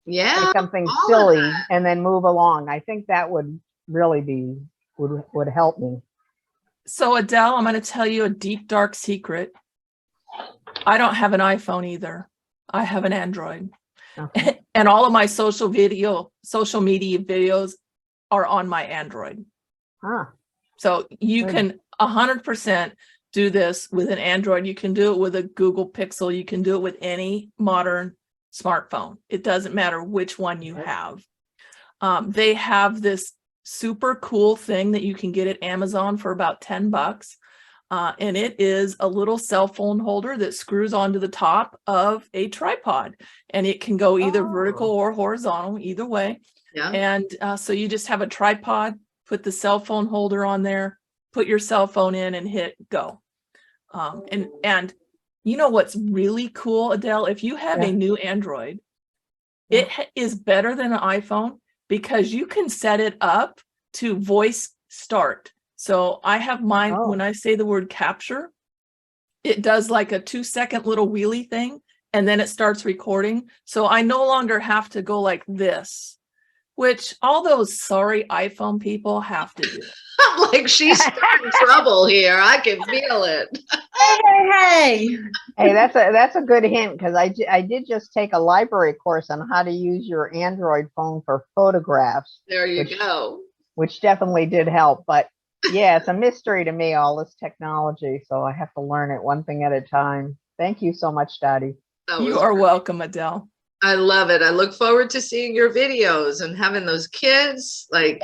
say something silly and then move along. I think that would really be, would help me. So Adele, I'm going to tell you a deep, dark secret. I don't have an iPhone either. I have an Android. Okay. And all of my social media videos are on my Android. Huh. So you Good. can 100% do this with an Android. You can do it with a Google Pixel. You can do it with any modern smartphone. It doesn't matter which one you have. They have this super cool thing that you can get at Amazon for about $10. And it is a little cell phone holder that screws onto the top of a tripod, and it can go either vertical or horizontal, either way. Yeah. And so you just have a tripod, put the cell phone holder on there, put your cell phone in and hit go. And you know what's really cool, Adele? If you have a new Android, it is better than an iPhone because you can set it up to voice start. So I have mine, when I say the word capture, it does like a 2-second little wheelie thing, and then it starts recording. So I no longer have to go like this, which all those sorry iPhone people have to do. I'm like, she's starting trouble here. I can feel it. Hey. Hey, that's a good hint because I did just take a library course on how to use your Android phone for photographs, There you go. which definitely did help. But yeah, it's a mystery to me, all this technology. So I have to learn it one thing at a time. Thank you so much, Dottie. That You was are great. welcome, Adele. I love it. I look forward to seeing your videos and having those kids. Like,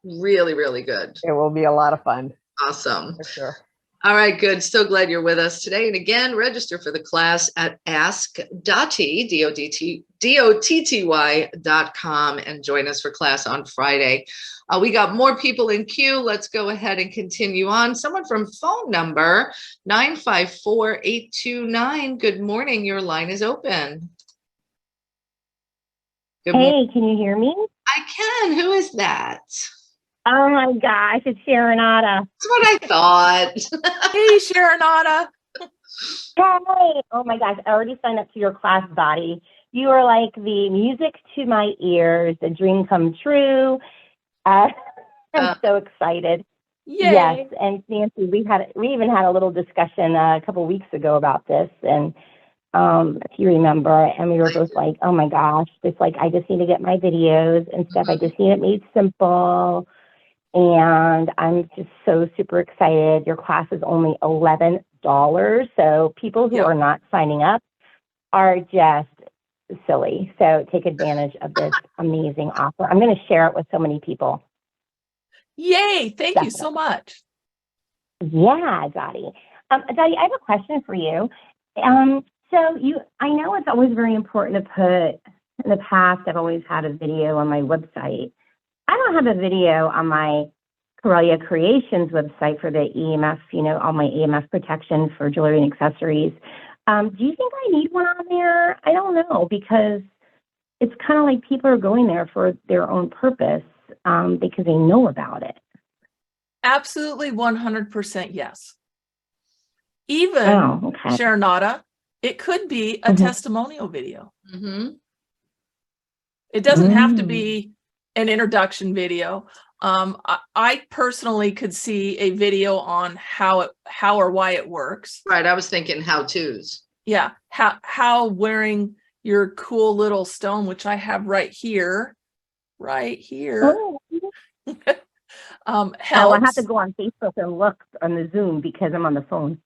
really, really good. It will be a lot of fun Awesome. for sure. All right, good. So glad you're with us today. And again, register for the class at ask.dotty, DOTTY.com, and join us for class on Friday. We got more people in queue. Let's go ahead and continue on. Someone from phone number 954-829. Good morning. Your line is open. Good morning. Hey, can you hear me? I can. Who is that? Oh my gosh, it's Sharonata. That's what I thought. Hey, Sharonata. Hey, oh my gosh, I already signed up to your class, Dottie. You are like the music to my ears, the dream come true. I'm so excited. Yay. Yes, and Nancy, we even had a little discussion a couple weeks ago about this, and if you remember, and we were both like, oh my gosh, it's like I just need to get my videos and stuff. I just need it made simple. And I'm just so super excited. Your class is only $11. So people who are not signing up are just silly. So take advantage of this amazing offer. I'm going to share it with so many people. Yay. Thank you so much. Yeah, Dottie. Dottie, I have a question for you. So I know it's always very important to put, in the past, I've always had a video on my website. I don't have a video on my Corellia Creations website for the EMF, all my EMF protection for jewelry and accessories. Do you think I need one on there? I don't know, because it's kind of like people are going there for their own purpose because they know about it. Absolutely 100% yes. Even, okay. Sharonata, it could be a testimonial video. Mm-hmm. It doesn't have to be an introduction video. I personally could see a video on how or why it works. Right. I was thinking how-tos. Yeah. How wearing your cool little stone, which I have right here. Oh. Helps. I have to go on Facebook and look on the Zoom because I'm on the phone.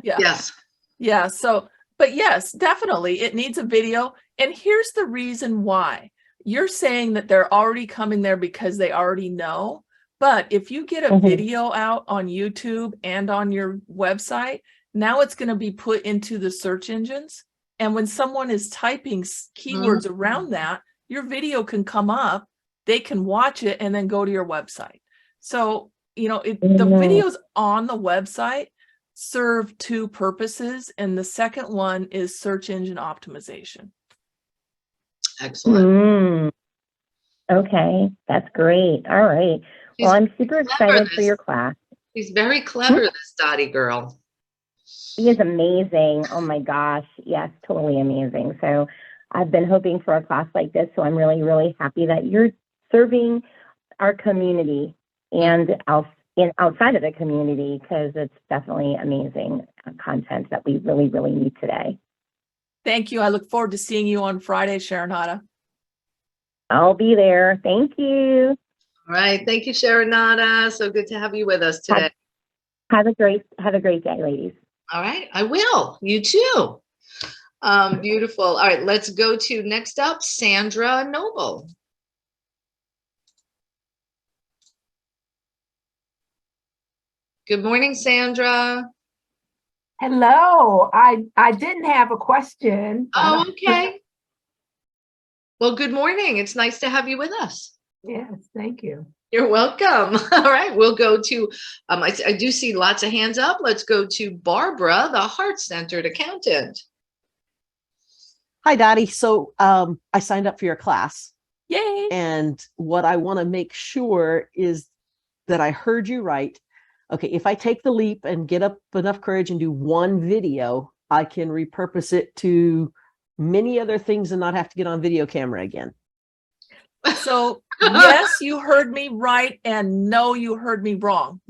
Yeah. Yes. Yeah. So, but yes, definitely it needs a video. And here's the reason why. You're saying that they're already coming there because they already know. But if you get a video out on YouTube and on your website, now it's going to be put into the search engines. And when someone is typing keywords around that, your video can come up, they can watch it and then go to your website. So, the videos on the website serve two purposes. And the second one is search engine optimization. Excellent. Okay, that's great. All right. Well, I'm super excited for your class. She's very clever, this Dottie girl. She is amazing. Oh my gosh. Yes, totally amazing. So I've been hoping for a class like this. So I'm really, really happy that you're serving our community. And I'll outside of the community, because it's definitely amazing content that we really, really need today. Thank you. I look forward to seeing you on Friday, Sharonata. I'll be there. Thank you. All right. Thank you, Sharonata. So good to have you with us today. Have a great day, ladies. All right. I will. You too. Beautiful. All right. Let's go to next up, Sandra Noble. Good morning, Sandra. Hello. I didn't have a question. Oh, okay. Well, good morning. It's nice to have you with us. Yes, thank you. You're welcome. All right, we'll go to, I do see lots of hands up. Let's go to Barbara, the heart-centered accountant. Hi, Dottie. So I signed up for your class. Yay. And what I want to make sure is that I heard you right. Okay, if I take the leap and get up enough courage and do one video, I can repurpose it to many other things and not have to get on video camera again. So yes, you heard me right, and no, you heard me wrong.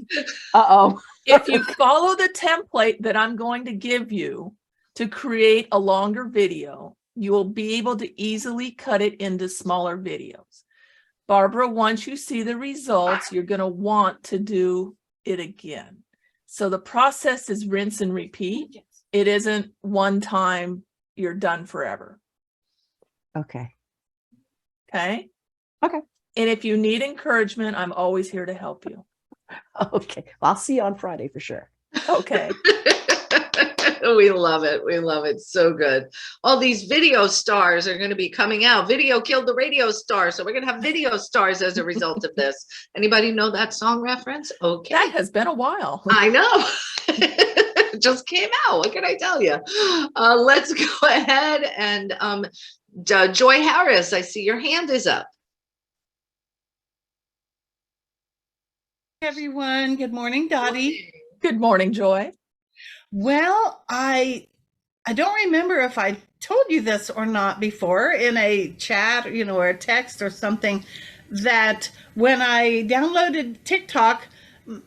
Uh-oh. If you follow the template that I'm going to give you to create a longer video, you will be able to easily cut it into smaller videos. Barbara, once you see the results, you're going to want to do it again. So the process is rinse and repeat. It isn't one time, you're done forever. Okay. Okay. Okay. And if you need encouragement, I'm always here to help you. Okay. Well, I'll see you on Friday for sure. Okay. We love it. We love it. So good. All these video stars are going to be coming out. Video killed the radio star. So we're going to have video stars as a result of this. Anybody know that song reference? Okay. That has been a while. I know. It just came out. What can I tell you? Let's go ahead and Joy Harris, I see your hand is up. Everyone. Good morning, Dottie. Good morning, Joy. Well, I don't remember if I told you this or not before in a chat, or a text or something, that when I downloaded TikTok,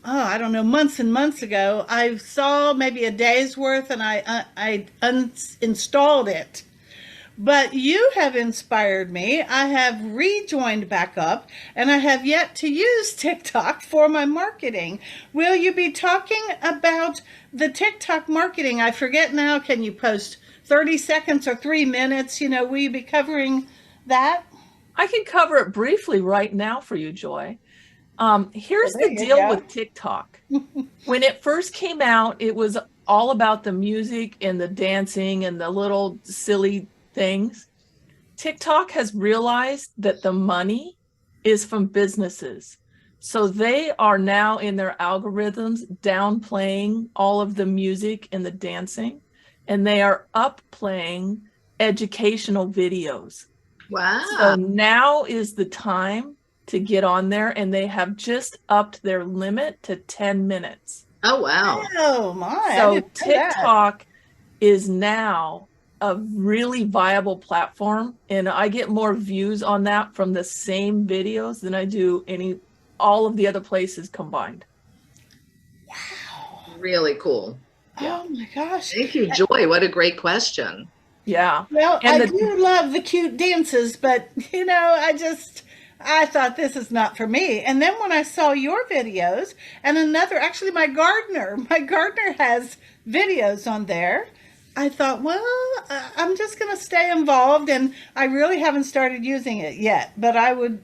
I don't know, months and months ago, I saw maybe a day's worth and I uninstalled it. But you have inspired me. I have rejoined back up and I have yet to use TikTok for my marketing. Will you be talking about the TikTok marketing? I forget now. Can you post 30 seconds or 3 minutes? Will you be covering that? I can cover it briefly right now for you, Joy. Here's the deal with TikTok. When it first came out, it was all about the music and the dancing and the little silly things. TikTok has realized that the money is from businesses. So they are now in their algorithms downplaying all of the music and the dancing, and they are upplaying educational videos. Wow. So now is the time to get on there, and they have just upped their limit to 10 minutes. Oh, wow. Oh, my. So TikTok is now a really viable platform, and I get more views on that from the same videos than I do all of the other places combined. Wow. Really cool. Oh my gosh. Thank you, Joy. What a great question. Yeah. Well, I do love the cute dances, but I thought this is not for me. And then when I saw your videos and actually my gardener has videos on there. I thought, well, I'm just going to stay involved, and I really haven't started using it yet, but I would,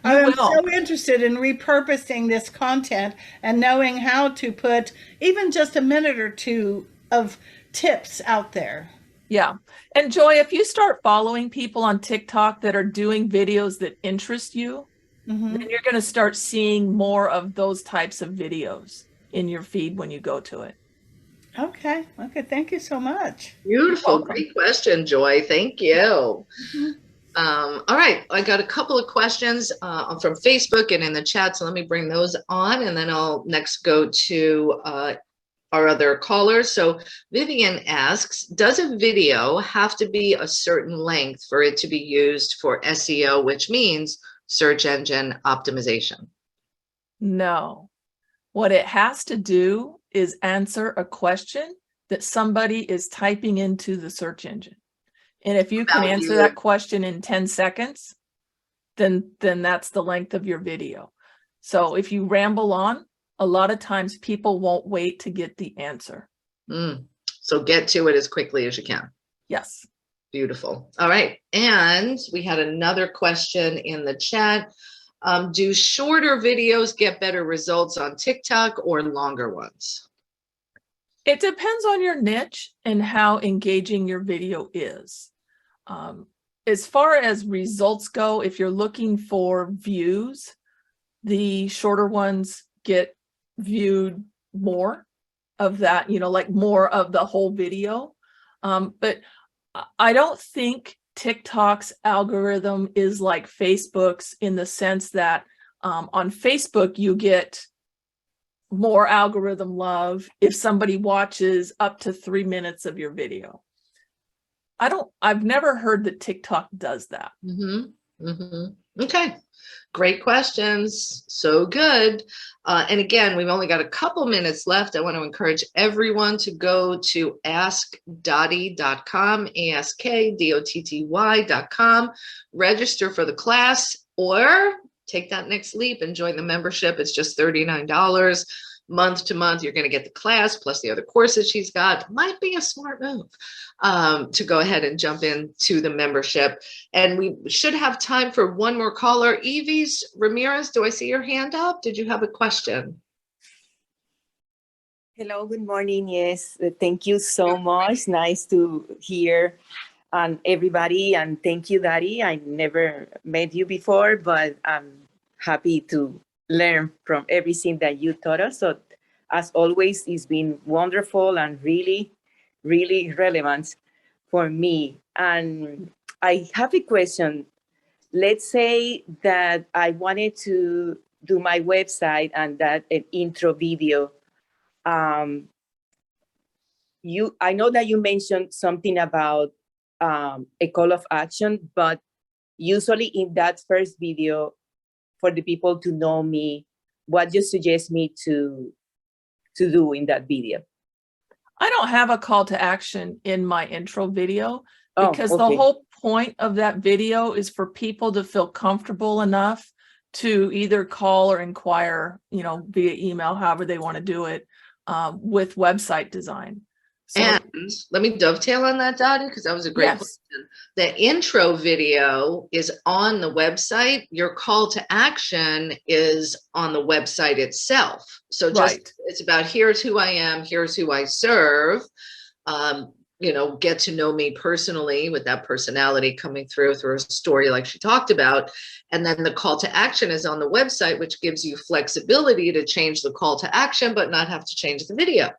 I'm so interested in repurposing this content and knowing how to put even just a minute or two of tips out there. Yeah. And Joy, if you start following people on TikTok that are doing videos that interest you, then you're going to start seeing more of those types of videos in your feed when you go to it. Okay. Thank you so much. Beautiful. Great question, Joy. Thank you. All right. I got a couple of questions from Facebook and in the chat. So let me bring those on, and then I'll next go to our other callers. So Vivian asks, does a video have to be a certain length for it to be used for SEO, which means search engine optimization? No. What it has to do is answer a question that somebody is typing into the search engine. And if you can About answer you. that question in 10 seconds, then that's the length of your video. So if you ramble on, a lot of times people won't wait to get the answer. So get to it as quickly as you can. Yes. Beautiful. All right. And we had another question in the chat. Do shorter videos get better results on TikTok or longer ones? It depends on your niche and how engaging your video is. As far as results go, if you're looking for views, the shorter ones get viewed more of that, like more of the whole video. But I don't think TikTok's algorithm is like Facebook's, in the sense that on Facebook, you get more algorithm love if somebody watches up to 3 minutes of your video. I've never heard that TikTok does that. Okay. Great questions. So good. And again, we've only got a couple minutes left. I want to encourage everyone to go to askdotty.com, askdotty.com, register for the class, or take that next leap and join the membership. It's just $39. Month to month, you're going to get the class plus the other courses she's got. Might be a smart move to go ahead and jump into the membership. And we should have time for one more caller. Evis Ramirez, do I see your hand up? Did you have a question? Hello, good morning. Yes, thank you so much. Nice to hear everybody. And thank you, Dotty. I never met you before, but I'm happy to learn from everything that you taught us. So as always, it's been wonderful and really, really relevant for me. And I have a question. Let's say that I wanted to do my website and that an intro video. I know that you mentioned something about a call of action, but usually in that first video, for the people to know me, what you suggest me to do in that video? I don't have a call to action in my intro video, because the whole point of that video is for people to feel comfortable enough to either call or inquire, via email, however they want to do it, with website design. So, and let me dovetail on that, Dotty, because that was a great question. The intro video is on the website. Your call to action is on the website itself. So just it's about, here's who I am, here's who I serve. Get to know me personally, with that personality coming through a story like she talked about. And then the call to action is on the website, which gives you flexibility to change the call to action, but not have to change the video.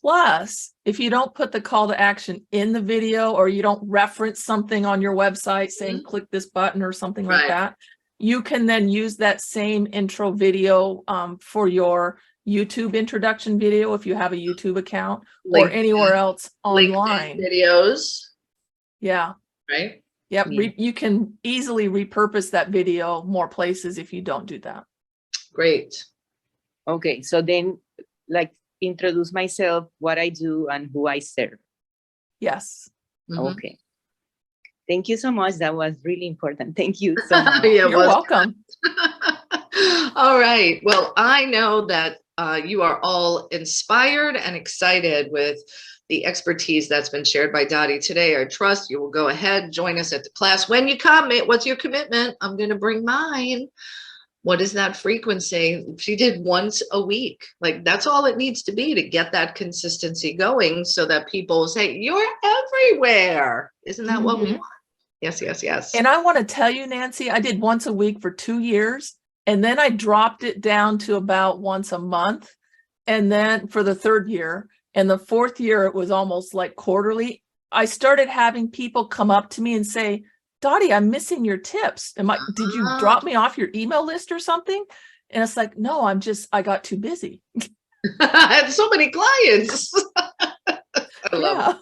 Plus, if you don't put the call to action in the video, or you don't reference something on your website saying click this button or something like that, you can then use that same intro video for your YouTube introduction video, if you have a YouTube account, or anywhere else online. Videos. Yeah. Right. Yep. You can easily repurpose that video more places if you don't do that. Great. Okay. So then, introduce myself, what I do, and who I serve. Yes. Okay. Thank you so much. That was really important. Thank you so much. You're welcome. All right. Well, I know that you are all inspired and excited with the expertise that's been shared by Dotty today. I trust you will go ahead, join us at the class. When you come, what's your commitment? I'm going to bring mine. What is that frequency? She did once a week. That's all it needs to be to get that consistency going, so that people say, you're everywhere. Isn't that what we want? Yes, yes, yes. And I want to tell you, Nancy, I did once a week for 2 years, and then I dropped it down to about once a month. And then for the 3rd year, and the 4th year, it was almost like quarterly. I started having people come up to me and say, Dotty, I'm missing your tips. Did you drop me off your email list or something? And it's like, no, I got too busy. I had so many clients. I love it.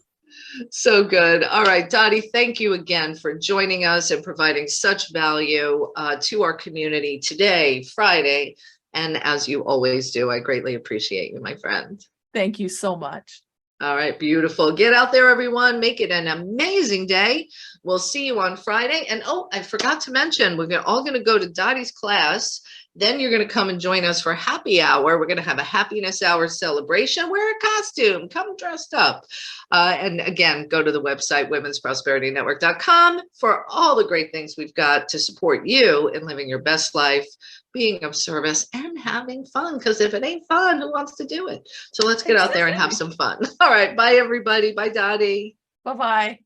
So good. All right, Dotty, thank you again for joining us and providing such value to our community today, Friday, And as you always do, I greatly appreciate you, my friend. Thank you so much. All right, beautiful. Get out there, everyone. Make it an amazing day. We'll see you on Friday. And oh, I forgot to mention, we're all going to go to Dottie's class. Then you're going to come and join us for happy hour. We're going to have a happiness hour celebration. Wear a costume. Come dressed up. And again, go to the website, womensprosperityNetwork.com, for all the great things we've got to support you in living your best life, being of service, and having fun. Because if it ain't fun, who wants to do it? So let's get out there and have some fun. All right. Bye, everybody. Bye, Dottie. Bye-bye.